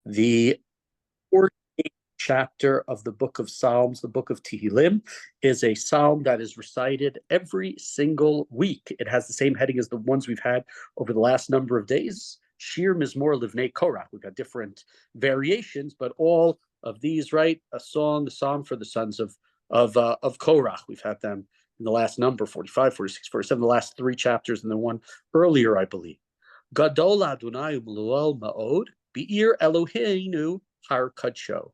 The 14th chapter of the book of Psalms, the book of Tehillim, is a psalm that is recited every single week. It has the same heading as the ones we've had over the last number of days. Shir Mizmor Livnei Korach. We've got different variations, but all of these, right? A psalm for the sons of Korach. We've had them in the last number, 45, 46, 47, the last three chapters, and then one earlier, I believe. Gadol Adonai Mlual Ma'od, Be'ir Eloheinu Har Kadsho.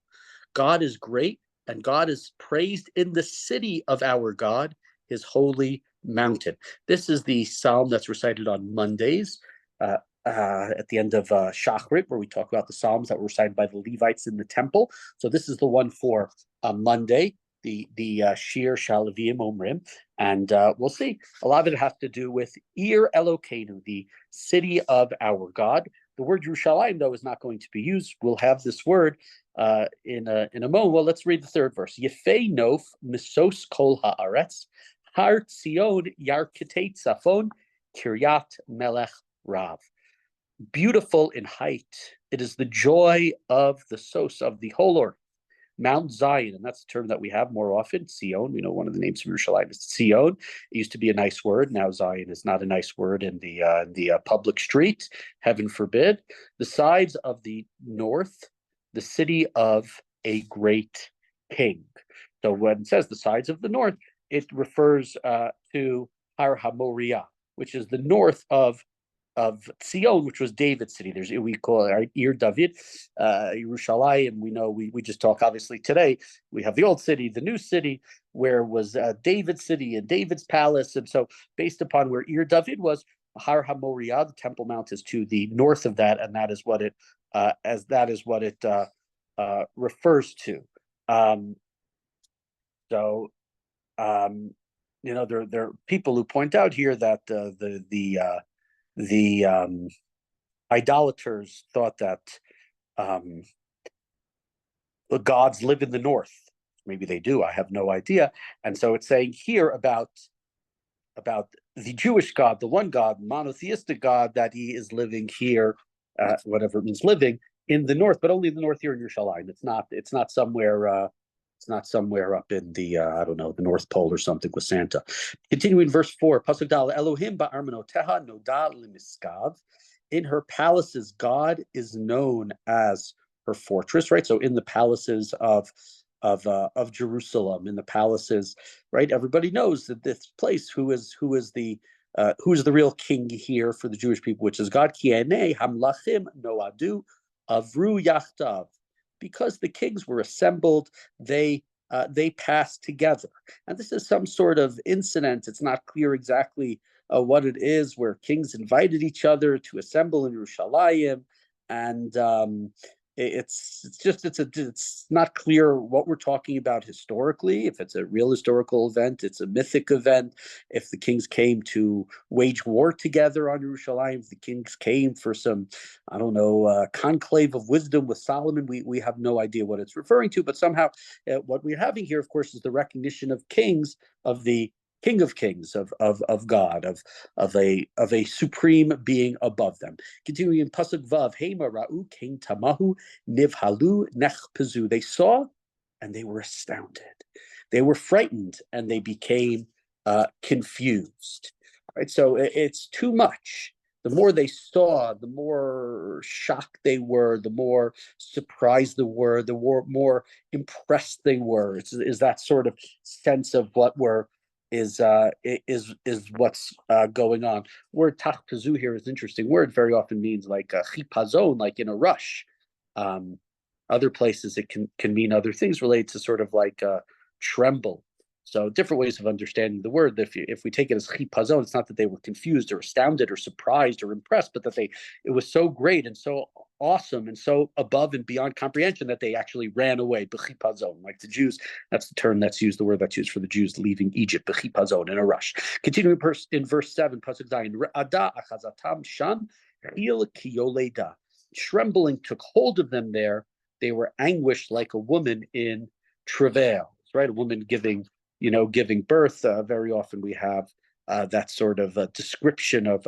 God is great, and God is praised in the city of our God, his holy mountain. This is the psalm that's recited on Mondays at the end of Shachrit, where we talk about the psalms that were recited by the Levites in the temple. So this is the one for Monday, the Shir Shalavim Omrim, and we'll see. A lot of it has to do with Ir Elokeinu, the city of our God. The word Yerushalayim, though, is not going to be used. We'll have this word in a moment. Well, let's read the third verse. Yefei nof misos kol haaretz, har Tzion yarketei tzafon, kiryat melech rav. Beautiful in height, it is the joy of the sos of the whole earth. Mount Zion, and that's a term that we have more often. Zion, we know one of the names of Yerushalayim is Zion. It used to be a nice word. Now Zion is not a nice word in the public street. Heaven forbid. The sides of the north, the city of a great king. So when it says the sides of the north, it refers to Har HaMoriah, which is the north of Zion, which was David's city. We call it Ir David, Yerushalayim. We know we just talk obviously today. We have the old city, the new city, where was David's city and David's palace, and so based upon where Ir David was, Har HaMoriah, the Temple Mount, is to the north of that, and that is what it refers to. There are people who point out here that the idolaters thought that the gods live in the north. Maybe they do. I have no idea. And so it's saying here about the Jewish God, the one God, monotheistic God, that he is living here, whatever it means, living in the north, but only in the north here in Yerushalayim. It's not somewhere. It's not somewhere up in the the North Pole or something with Santa. Continuing verse 4, Pasuk Dal, Elohim ba'armanoteha noda limiskav. In her palaces, God is known as her fortress, right? So in the palaces of Jerusalem, in the palaces, right? Everybody knows that this place, who is the real king here for the Jewish people, which is God. Ki enei hamlachim noadu avru yachtav. Because the kings were assembled, they passed together. And this is some sort of incident. It's not clear exactly what it is, where kings invited each other to assemble in Yerushalayim, and it's not clear what we're talking about historically. If it's a real historical event, it's a mythic event. If the kings came to wage war together on Yerushalayim, if the kings came for some, conclave of wisdom with Solomon, we have no idea what it's referring to. But somehow, what we're having here, of course, is the recognition of kings, of the King of Kings, of God, of a supreme being above them. Continuing in Pasuk Vav, Hema Ra'u King Tamahu Nivhalu Nechpezu. They saw and they were astounded. They were frightened and they became confused. Right, so it's too much. The more they saw, the more shocked they were, the more surprised they were, the more impressed they were. Is that sort of sense of what is what's going on. Word tachpazu here is an interesting word. Very often means like chipazon, like in a rush. Other places it can mean other things related to sort of like tremble. So different ways of understanding the word. If we take it as chipazon, it's not that they were confused or astounded or surprised or impressed, but that it was so great and so awesome and so above and beyond comprehension that they actually ran away. B'chipazon, like the Jews. That's the term that's used, the word that's used for the Jews leaving Egypt. B'chipazon, in a rush. Continuing in verse 7, Pasuk Zayin, Re'ada achazatam sham hil kiyoleda. Trembling took hold of them there. They were anguished like a woman in travail. Right, a woman giving birth. Very often we have that sort of description of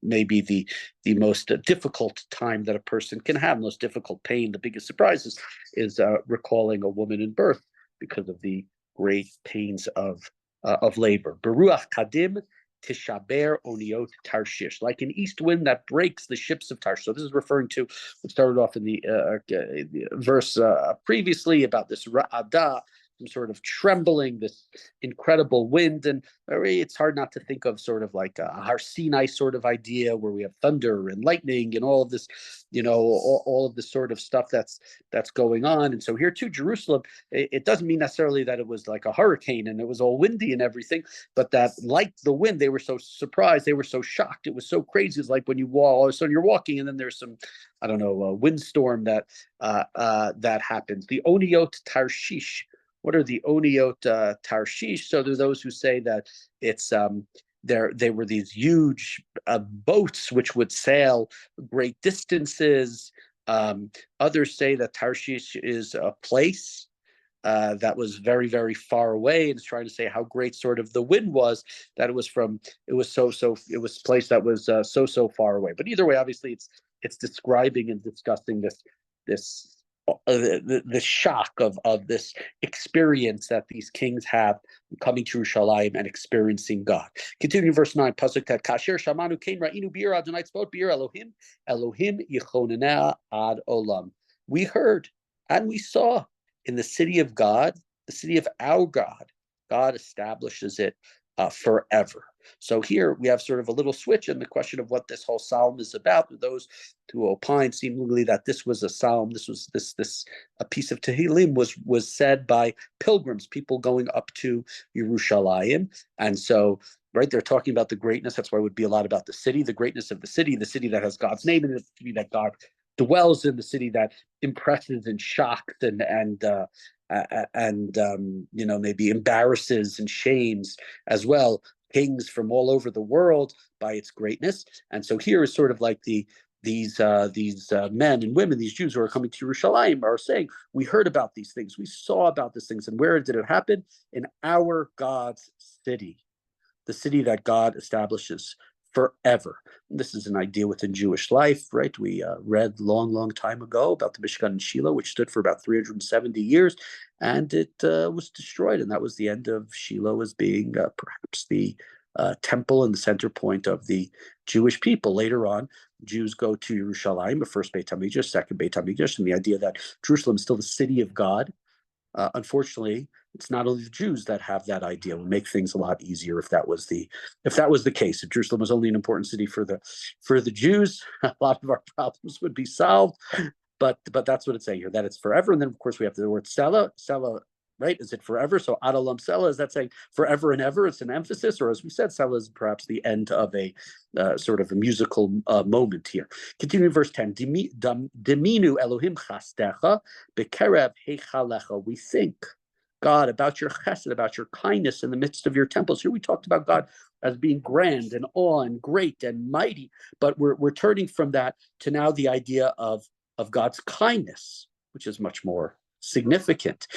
maybe the most difficult time that a person can have, most difficult pain. The biggest surprise is recalling a woman in birth because of the great pains of labor. Beruach kadim tishaber oniot Tarshish, like an east wind that breaks the ships of Tarshish. So this is referring to what started off in the verse previously about this ra'ada, some sort of trembling, this incredible wind. And it's hard not to think of sort of like a Har Sinai sort of idea where we have thunder and lightning and all of this, all of this sort of stuff that's going on. And so here too, Jerusalem, it doesn't mean necessarily that it was like a hurricane and it was all windy and everything, but that like the wind, they were so surprised, they were so shocked. It was so crazy. It's like when you walk, all of a sudden you're walking and then there's some, I don't know, a windstorm that happens. The Oniot Tarshish. What are the Oniot Tarshish? So there are those who say that it's they were these huge boats which would sail great distances. Others say that Tarshish is a place that was very, very far away, and it's trying to say how great sort of the wind was, that it was a place that was so far away. But either way, obviously it's describing and discussing this the shock of this experience that these kings have coming to Yerushalayim and experiencing God. Continuing verse 9, pasuk tet, kasher shamanu kein ra'inu bir Adonai tzvaot bir Elohim yichonena ad olam. We heard and we saw in the city of God, the city of our God, God establishes it forever. So here we have sort of a little switch in the question of what this whole psalm is about. Those who opine seemingly that this was a psalm, this was a piece of Tehillim was said by pilgrims, people going up to Yerushalayim, and so right, they're talking about the greatness. That's why it would be a lot about the city, the greatness of the city that has God's name in it, the city that God dwells in, the city that impresses and shocks and maybe embarrasses and shames as well kings from all over the world by its greatness. And so here is sort of like these men and women, these Jews who are coming to Yerushalayim, are saying, we heard about these things, we saw about these things, and where did it happen? In our God's city, the city that God establishes forever. And this is an idea within Jewish life, right? We read long time ago about the Mishkan in Shiloh, which stood for about 370 years, and it was destroyed. And that was the end of Shiloh as being perhaps the temple and the center point of the Jewish people. Later on, Jews go to Yerushalayim, the first Beit HaMikdash, second Beit HaMikdash, and the idea that Jerusalem is still the city of God. Unfortunately, it's not only the Jews that have that idea. It would make things a lot easier if that was the case. If Jerusalem was only an important city for the Jews, a lot of our problems would be solved. But that's what it's saying here, that it's forever. And then of course we have the word Sela, right? Is it forever? So Ad Olam Sela, is that saying forever and ever? It's an emphasis, or as we said, Sela is perhaps the end of a sort of a musical moment here. Continuing verse 10, Diminu Elohim chastecha bekerev heichalecha. We think, God, about your chesed, about your kindness in the midst of your temples. Here we talked about God as being grand and awe and great and mighty, but we're turning from that to now the idea of God's kindness, which is much more significant.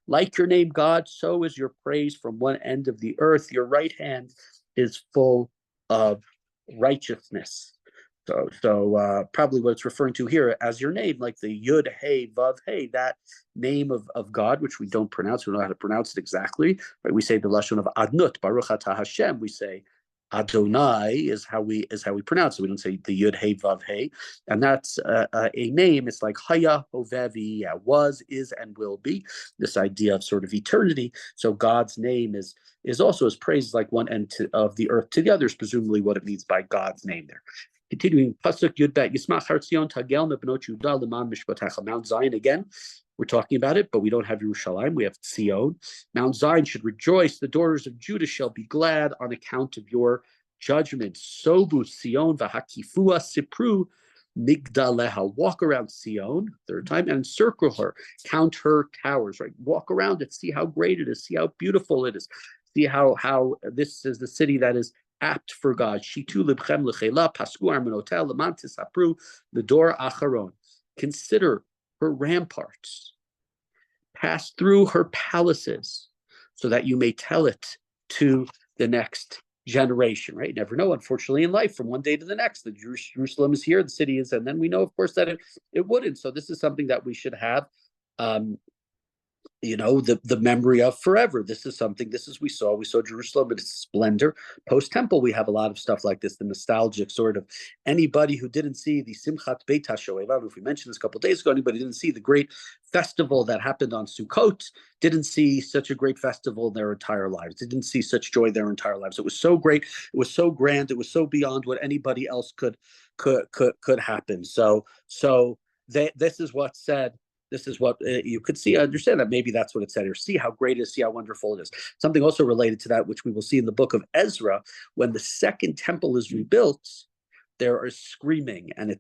Like your name, God, so is your praise from one end of the earth. Your right hand is full of righteousness. So probably what it's referring to here as your name, like the Yud Hey Vav Hey, that name of God, which we don't pronounce. We don't know how to pronounce it exactly. Right? We say the lashon of Adnut, Baruch Atah Hashem. We say Adonai is how we pronounce it. We don't say the Yud Hey Vav Hey, and that's a name. It's like Haya Hovevi, was, is, and will be. This idea of sort of eternity. So God's name is also as praised like one end of the earth to the other, is presumably what it means by God's name there. Continuing, pasuk Yud Bet, Yismach Har Tzion Tagel Mebnot Yehuda Leman Mishpatecha. Mount Zion again. We're talking about it, but we don't have Yerushalayim. We have Tzion. Mount Zion should rejoice. The daughters of Judah shall be glad on account of your judgment. Sobu Tzion v'hakifua sipru migdaleha. Walk around Tzion, third time, and encircle her. Count her towers. Right, walk around it. See how great it is. See how beautiful it is. See how this is the city that is apt for God. Shitu libchem lechela pasku armenotel leman tisapru l'dor acharon. Consider her ramparts. pass through her palaces so that you may tell it to the next generation, right? You never know, unfortunately, in life, from one day to the next. The Jerusalem is here, the city is, and then we know, of course, that it wouldn't. So this is something that we should have, the memory of forever. This is something, we saw Jerusalem in its splendor. Post temple, we have a lot of stuff like this, the nostalgic sort of, anybody who didn't see the Simchat Beit HaShoeva, I don't know if we mentioned this a couple of days ago, anybody didn't see the great festival that happened on Sukkot, didn't see such a great festival in their entire lives. They didn't see such joy their entire lives. It was so great, it was so grand, it was so beyond what anybody else could happen. So this is what's said. This is what you could see, understand that maybe that's what it said here. See how great it is, see how wonderful it is. Something also related to that, which we will see in the book of Ezra, when the second temple is rebuilt, there is screaming and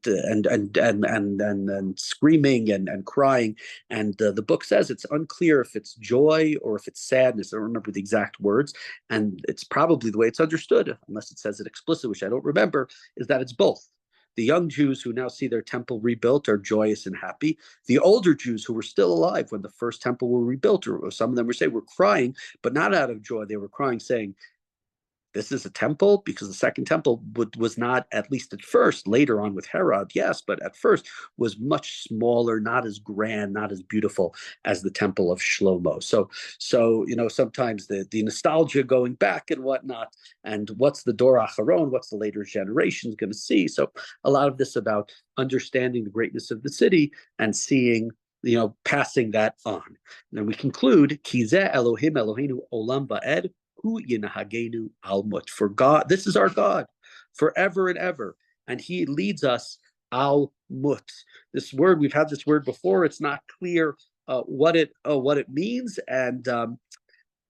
screaming and crying. And the book says it's unclear if it's joy or if it's sadness. I don't remember the exact words. And it's probably the way it's understood, unless it says it explicitly, which I don't remember, is that it's both. The young Jews who now see their temple rebuilt are joyous and happy. The older Jews who were still alive when the first temple were rebuilt, or some of them were crying, but not out of joy. They were crying, saying, this is a temple, because the second temple was not, at least at first, later on with Herod, yes, but at first was much smaller, not as grand, not as beautiful as the temple of Shlomo. So sometimes the nostalgia going back and whatnot, and what's the Dor Acharon, what's the later generations going to see. So a lot of this about understanding the greatness of the city and seeing, passing that on. And then we conclude, Kizeh Elohim Eloheinu Olam Va'ed, for God, this is our God forever and ever, and He leads us al mut. This word, we've had this word before. It's not clear what it means, and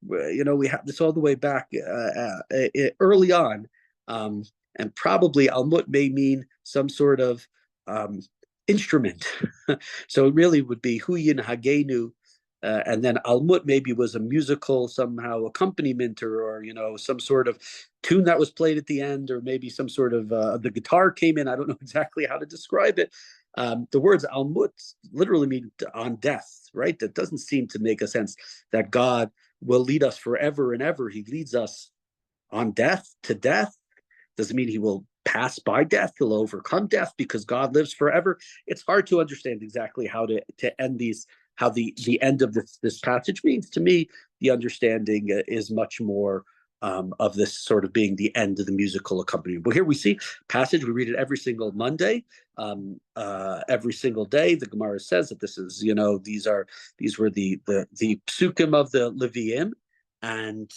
we have this all the way back early on, and probably al mut may mean some sort of instrument. So it really would be hu yinhagenu. And then Almut maybe was a musical somehow accompaniment, or some sort of tune that was played at the end, or maybe some sort of the guitar came in. I don't know exactly how to describe it. The words Almut literally mean on death, right? That doesn't seem to make a sense that God will lead us forever and ever. He leads us on death to death. Doesn't mean He will pass by death. He'll overcome death because God lives forever. It's hard to understand exactly how to end these, how the end of this passage means. To me, the understanding is much more of this sort of being the end of the musical accompaniment. But here we see passage. We read it every single Monday, every single day. The Gemara says that this is, these were the psukim of the Leviim, and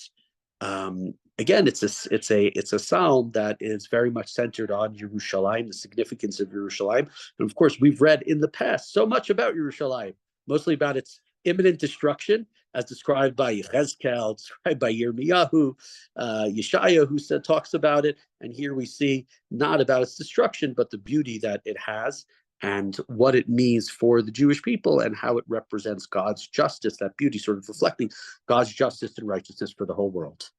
again, it's a psalm that is very much centered on Yerushalayim, the significance of Yerushalayim. And of course, we've read in the past so much about Yerushalayim, mostly about its imminent destruction, as described by Yechezkel, described by Yirmiyahu, Yeshaya, who talks about it. And here we see not about its destruction, but the beauty that it has and what it means for the Jewish people and how it represents God's justice, that beauty sort of reflecting God's justice and righteousness for the whole world.